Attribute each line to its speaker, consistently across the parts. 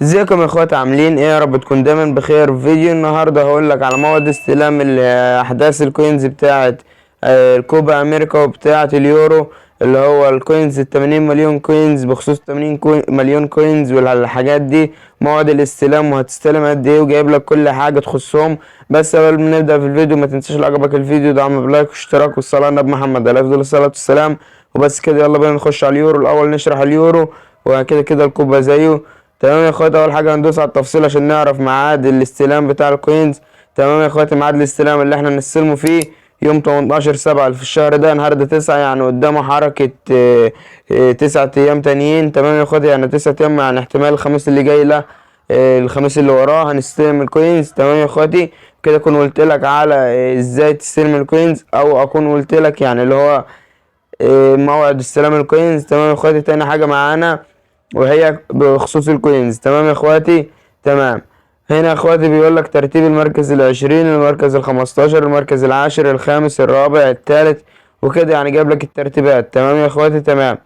Speaker 1: ازيكم يا اخواتي، عاملين ايه؟ يا رب تكون دايما بخير. فيديو النهارده هقول لك على موعد استلام احداث الكوينز بتاعه الكوبا امريكا وبتاعه اليورو، اللي هو الكوينز ال80 مليون كوينز، بخصوص 80 مليون كوينز والحاجات دي. موعد الاستلام وهتستلم قد ايه، وجايب لك كل حاجه تخصهم. بس قبل ما نبدا في الفيديو ما تنساش لو عجبك الفيديو دعم بلايك واشتراك والصلاه على النبي محمد عليه افضل الصلاه والسلام. وبس كده، يلا بينا نخش على اليورو. الاول نشرح اليورو وكده كده الكوبا زيه. تمام يا اخواتي، اول حاجه هندوس على التفصيل عشان نعرف ميعاد الاستلام بتاع الكوينز. تمام يا اخواتي، ميعاد الاستلام اللي احنا نستلمه فيه يوم 18/7 في الشهر ده، النهارده 9، يعني قدامه حركه 9 ايام تانيين. تمام يا اخواتي، يعني 9 ايام، يعني احتمال الخميس اللي جاي، لا الخميس اللي وراه هنستلم الكوينز. تمام يا اخواتي، كده اكون قلت لك على ازاي تستلم الكوينز، او اكون قلت لك يعني اللي هو موعد استلام الكوينز. تمام يا اخواتي، تاني حاجه معانا وهي بخصوص الكوينز. تمام يا اخواتي، تمام. هنا يا اخواتي بيقول لك ترتيب المركز العشرين، المركز الخمستاشر، المركز العاشر، الخامس، الرابع، التالت، وكده يعني جايب لك الترتيبات. تمام يا اخواتي، تمام.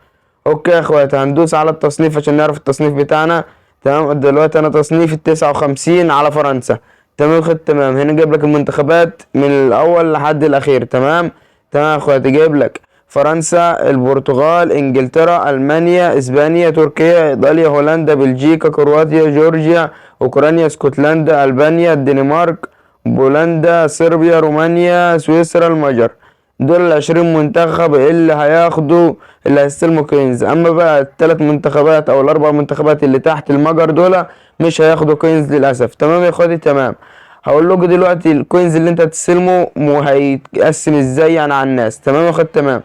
Speaker 1: اوكي يا اخواتي، هندوس على التصنيف عشان نعرف التصنيف بتاعنا. تمام، دلوقتي انا تصنيف ال59 على فرنسا. تمام يا اخواتي، تمام. هنا جايب لك المنتخبات من الاول لحد الاخير. تمام تمام يا اخواتي، جايب لك فرنسا، البرتغال، انجلترا، المانيا، اسبانيا، تركيا، ايطاليا، هولندا، بلجيكا، كرواتيا، جورجيا، اوكرانيا، اسكتلندا، البانيا، الدنمارك، بولندا، صربيا، رومانيا، سويسرا، المجر. دول ال20 منتخب اللي هيستلموا كوينز. اما بقى الثلاث منتخبات او الاربع منتخبات اللي تحت المجر دول مش هياخدوا كوينز للاسف. تمام يا اخواتي، تمام. هقول لكم دلوقتي الكوينز اللي انت هتستلمه وهيتقسم ازاي يعني على الناس. تمام يا اخواتي، تمام.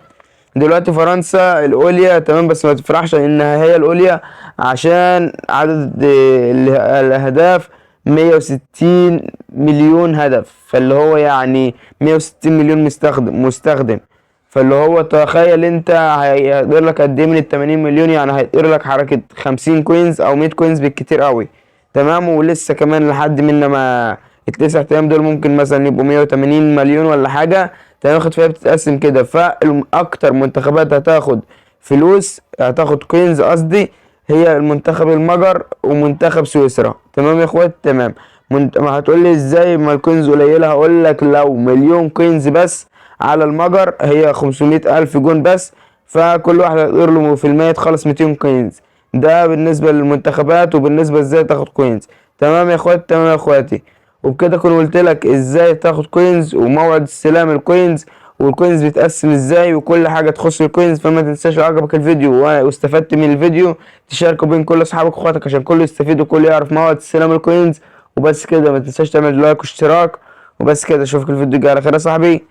Speaker 1: دلوقتي فرنسا الاوليا، تمام، بس ما تفرحش انها هي الاوليا عشان عدد الاهداف 160 مليون هدف، فاللي هو يعني 160 مليون مستخدم. فاللي هو تخيل انت هيقدر لك قد ايه من ال80 مليون، يعني هيقدر لك حركة 50 كوينز او 100 كوينز بالكتير قوي. تمام، ولسه كمان لحد منا ما التسع ايام دول ممكن مثلا يبقوا 180 مليون ولا حاجة. تمام، واخد فيها بتتقسم كده، فاكتر منتخبات هتاخد فلوس، هتاخد كوينز قصدي، هي المنتخب المجر ومنتخب سويسرا. تمام يا اخوات، تمام. ما هتقول لي ازاي ما الكوينز قليله؟ هقول لك لو مليون كوينز بس على المجر هي 500 الف جون بس، فكل واحد هيقدر له في المية تخلص 200 كوينز. ده بالنسبه للمنتخبات وبالنسبه ازاي تاخد كوينز. تمام يا اخوات، تمام يا اخواتي. وبكده اكون قلت لك ازاي تاخد كوينز وموعد استلام الكوينز والكوينز بيتقسم ازاي وكل حاجه تخص الكوينز. فما تنساش لو عجبك الفيديو واستفدت من الفيديو تشاركه بين كل اصحابك واخواتك عشان كله يستفيد وكله يعرف موعد استلام الكوينز. وبس كده، ما تنساش تعمل لايك واشتراك. وبس كده، اشوفك الفيديو الجاي على خير يا صاحبي.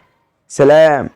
Speaker 1: سلام.